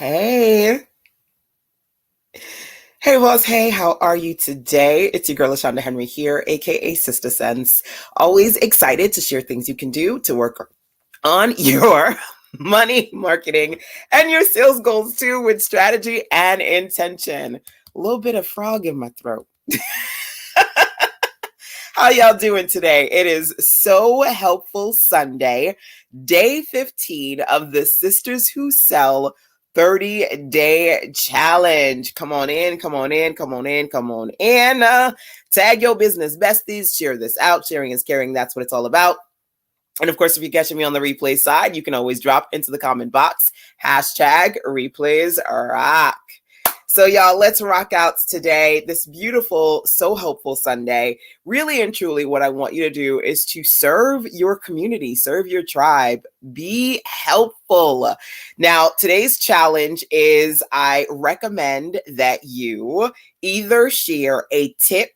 Hey. Hey, boss. Hey, how are you today? It's your girl, LaShonda Henry here, aka Sister Sense. Always excited to share things you can do to work on your money, marketing, and your sales goals too with strategy and intention. A little bit of frog in my throat. How y'all doing today? It is So Helpful Sunday, day 15 of the Sisters Who Sell 30-day challenge. Come on in, come on in, come on in, come on in. Tag your business besties, share this out. Sharing is caring. That's what it's all about. And of course, if you're catching me on the replay side, you can always drop into the comment box, hashtag replays rock. So y'all, let's rock out today, this beautiful, so helpful Sunday. Really and truly, what I want you to do is to serve your community, serve your tribe, be helpful. Now, today's challenge is I recommend that you either share a tip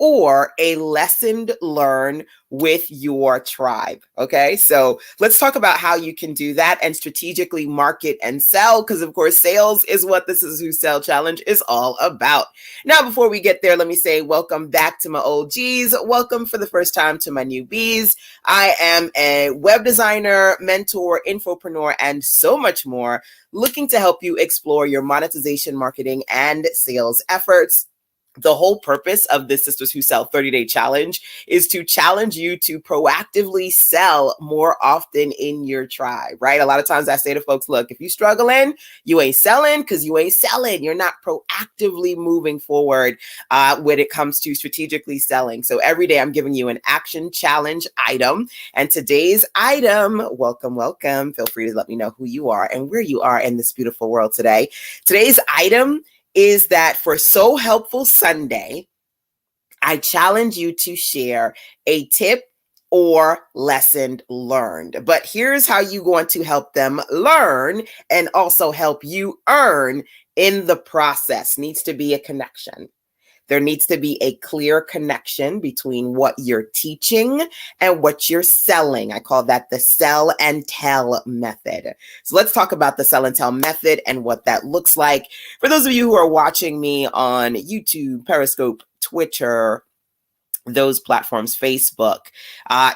or a lesson learned with your tribe. Okay, so let's talk about how you can do that and strategically market and sell, because of course, sales is what this is Who Sell Challenge is all about. Now, before we get there, let me say welcome back to my OGs. Welcome for the first time to my newbies. I am a web designer, mentor, infopreneur, and so much more, looking to help you explore your monetization, marketing, and sales efforts. The whole purpose of this Sisters Who Sell 30-day challenge is to challenge you to proactively sell more often in your tribe, right? A lot of times I say to folks, look, if you're struggling, you ain't selling because you ain't selling. You're not proactively moving forward when it comes to strategically selling. So every day I'm giving you an action challenge item. And today's item, welcome, welcome. Feel free to let me know who you are and where you are in this beautiful world today. Today's item is that for So Helpful Sunday, I challenge you to share a tip or lesson learned. But here's how you want to help them learn and also help you earn in the process. Needs to be a connection. There needs to be a clear connection between what you're teaching and what you're selling. I call that the sell and tell method. So let's talk about the sell and tell method and what that looks like. For those of you who are watching me on YouTube, Periscope, Twitter, those platforms, Facebook,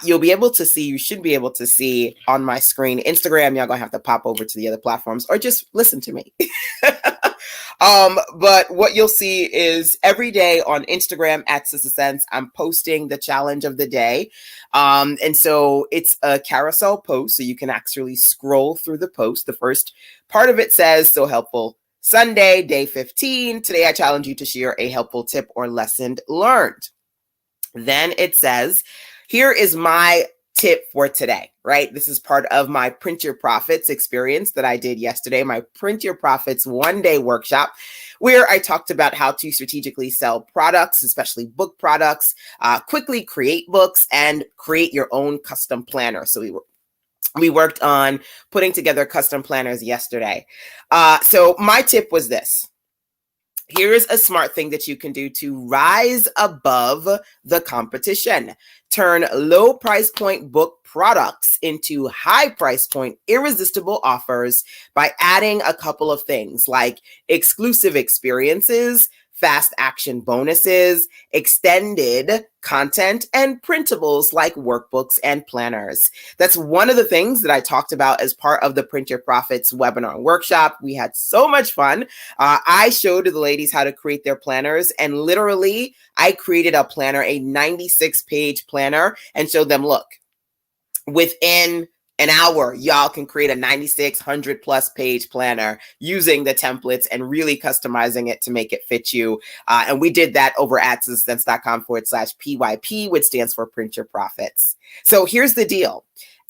you'll be able to see, you should be able to see on my screen, Instagram, y'all gonna have to pop over to the other platforms or just listen to me. But what you'll see is every day on Instagram at Sister Sense, I'm posting the challenge of the day. And so it's a carousel post, so you can actually scroll through the post. The first part of it says, So Helpful Sunday, day 15. Today, I challenge you to share a helpful tip or lesson learned. Then it says, here is my tip for today, right? This is part of my Print Your Profits experience that I did yesterday, my Print Your Profits one-day workshop, where I talked about how to strategically sell products, especially book products, quickly create books, and create your own custom planner. So we worked on putting together custom planners yesterday. So my tip was this. Here's a smart thing that you can do to rise above the competition. Turn low price point book products into high price point irresistible offers by adding a couple of things like exclusive experiences, fast action bonuses, extended content, and printables like workbooks and planners. That's one of the things that I talked about as part of the Print Your Profits webinar and workshop. We had so much fun. I showed the ladies how to create their planners, and literally I created a planner, a 96-page planner, and showed them, look, within an hour, y'all can create a 9,600 plus page planner using the templates and really customizing it to make it fit you. And we did that over at sistassense.com/PYP, which stands for Print Your Profits. So here's the deal.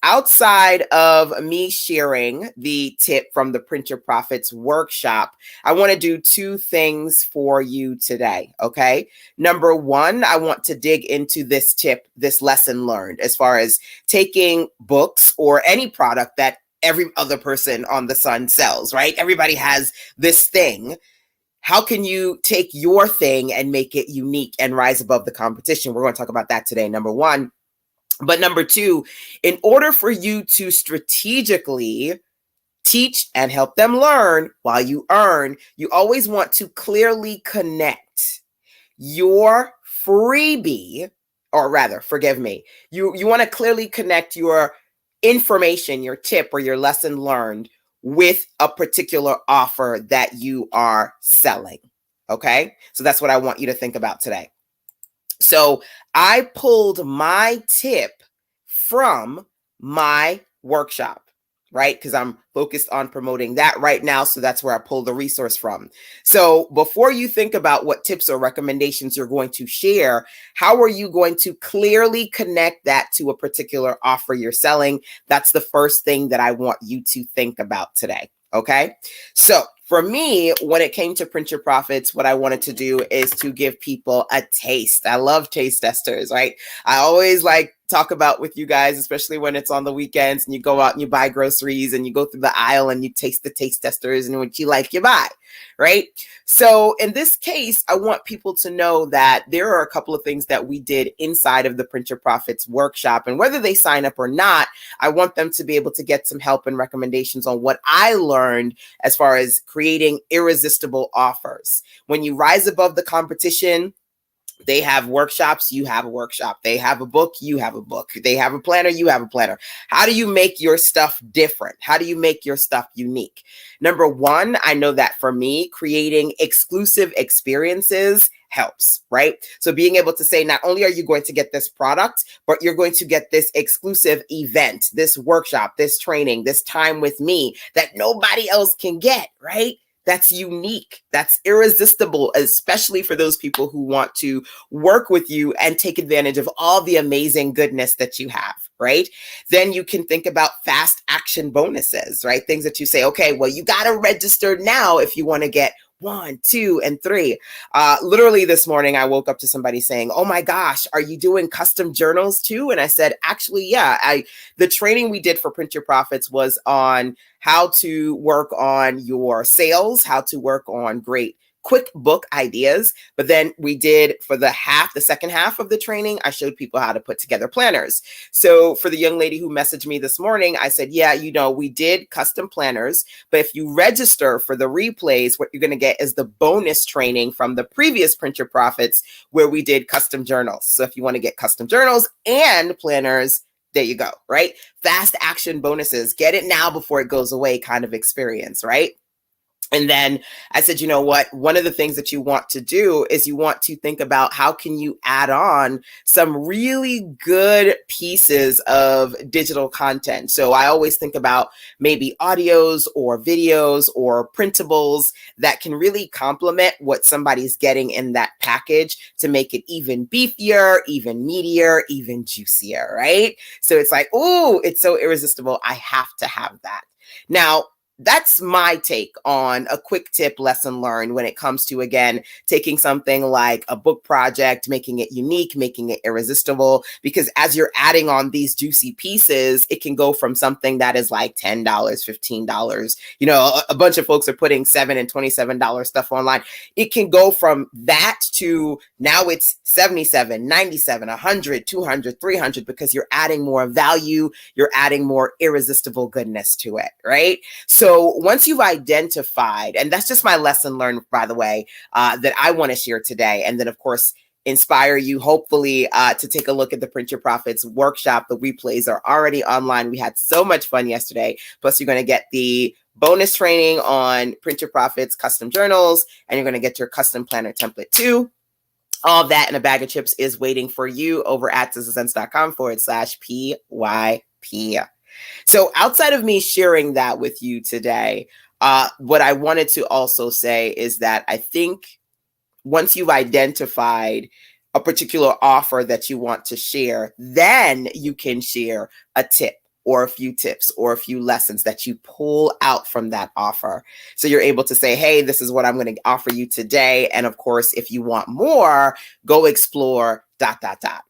Outside of me sharing the tip from the Print Your Profits workshop, I want to do two things for you today, okay? Number one, I want to dig into this tip, this lesson learned, as far as taking books or any product that every other person on the sun sells, right? Everybody has this thing. How can you take your thing and make it unique and rise above the competition? We're going to talk about that today, number one. But number two, in order for you to strategically teach and help them learn while you earn. You always want to clearly connect your freebie, or rather, forgive me, you want to clearly connect your information, your tip, or your lesson learned with a particular offer that you are selling. Okay, so that's what I want you to think about today. So I pulled my tip from my workshop, right? Because I'm focused on promoting that right now. So that's where I pulled the resource from. So before you think about what tips or recommendations you're going to share, how are you going to clearly connect that to a particular offer you're selling? That's the first thing that I want you to think about today. Okay. So for me, when it came to Print Your Profits, what I wanted to do is to give people a taste. I love taste testers, right? I always like talk about with you guys, especially when it's on the weekends and you go out and you buy groceries and you go through the aisle and you taste the taste testers, and what you like, you buy, right? So in this case, I want people to know that there are a couple of things that we did inside of the Print Your Profits workshop, and whether they sign up or not, I want them to be able to get some help and recommendations on what I learned as far as creating irresistible offers. When you rise above the competition, they have workshops, you have a workshop. They have a book, you have a book. They have a planner, you have a planner. How do you make your stuff different? How do you make your stuff unique? Number one, I know that for me, creating exclusive experiences helps, right? So being able to say, not only are you going to get this product, but you're going to get this exclusive event, this workshop, this training, this time with me that nobody else can get, right? That's unique. That's irresistible, especially for those people who want to work with you and take advantage of all the amazing goodness that you have, right? Then you can think about fast action bonuses, right? Things that you say, okay, well, you got to register now if you want to get 1, 2, and 3. Literally this morning, I woke up to somebody saying, oh my gosh, are you doing custom journals too? And I said, actually, yeah, the training we did for Print Your Profits was on how to work on your sales, how to work on great quick book ideas. But then we did for the second half of the training, I showed people how to put together planners. So for the young lady who messaged me this morning, I said, yeah, we did custom planners, but if you register for the replays, what you're going to get is the bonus training from the previous Print Your Profits where we did custom journals. So if you want to get custom journals and planners, there you go, right? Fast action bonuses, get it now before it goes away kind of experience, right? And then I said, you know what? One of the things that you want to do is you want to think about how can you add on some really good pieces of digital content. So I always think about maybe audios or videos or printables that can really complement what somebody's getting in that package to make it even beefier, even meatier, even juicier, right? So it's like, oh, it's so irresistible. I have to have that. Now, that's my take on a quick tip lesson learned when it comes to, again, taking something like a book project, making it unique, making it irresistible, because as you're adding on these juicy pieces, it can go from something that is like $10, $15. A bunch of folks are putting $7 and $27 stuff online. It can go from that to now it's $77, $97, $100, $200, $300, because you're adding more value, you're adding more irresistible goodness to it, right? So once you've identified, and that's just my lesson learned, by the way, that I want to share today. And then, of course, inspire you, hopefully, to take a look at the Print Your Profits workshop. The replays are already online. We had so much fun yesterday. Plus, you're going to get the bonus training on Print Your Profits custom journals, and you're going to get your custom planner template too. All of that in a bag of chips is waiting for you over at sistassense.com/PYP. So outside of me sharing that with you today, what I wanted to also say is that I think once you've identified a particular offer that you want to share, then you can share a tip or a few tips or a few lessons that you pull out from that offer. So you're able to say, hey, this is what I'm going to offer you today. And of course, if you want more, go explore ...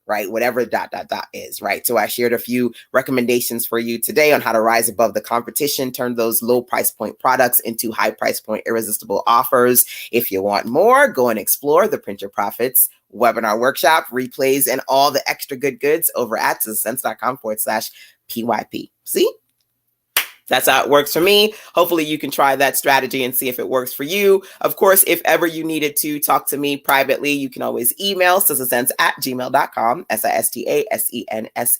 right? Whatever ... is, right? So I shared a few recommendations for you today on how to rise above the competition, turn those low price point products into high price point irresistible offers. If you want more, go and explore the Print Your Profits webinar workshop, replays, and all the extra good goods over at sistassense.com/PYP. See? That's how it works for me. Hopefully you can try that strategy and see if it works for you. Of course, if ever you needed to talk to me privately, you can always email sistasense@gmail.com, SISTASENSE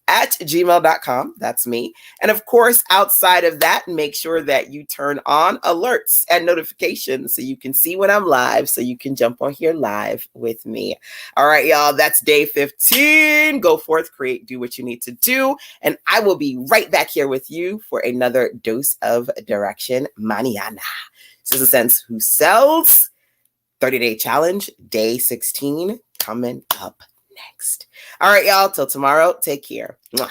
@gmail.com. That's me. And of course, outside of that, make sure that you turn on alerts and notifications so you can see when I'm live, so you can jump on here live with me. All right, y'all, that's day 15. Go forth, create, do what you need to do. And I will be right back here with you for another dose of direction mañana. Sister Sense Who Sells 30-Day Challenge, day 16, coming up next. All right, y'all, till tomorrow, take care. Mwah.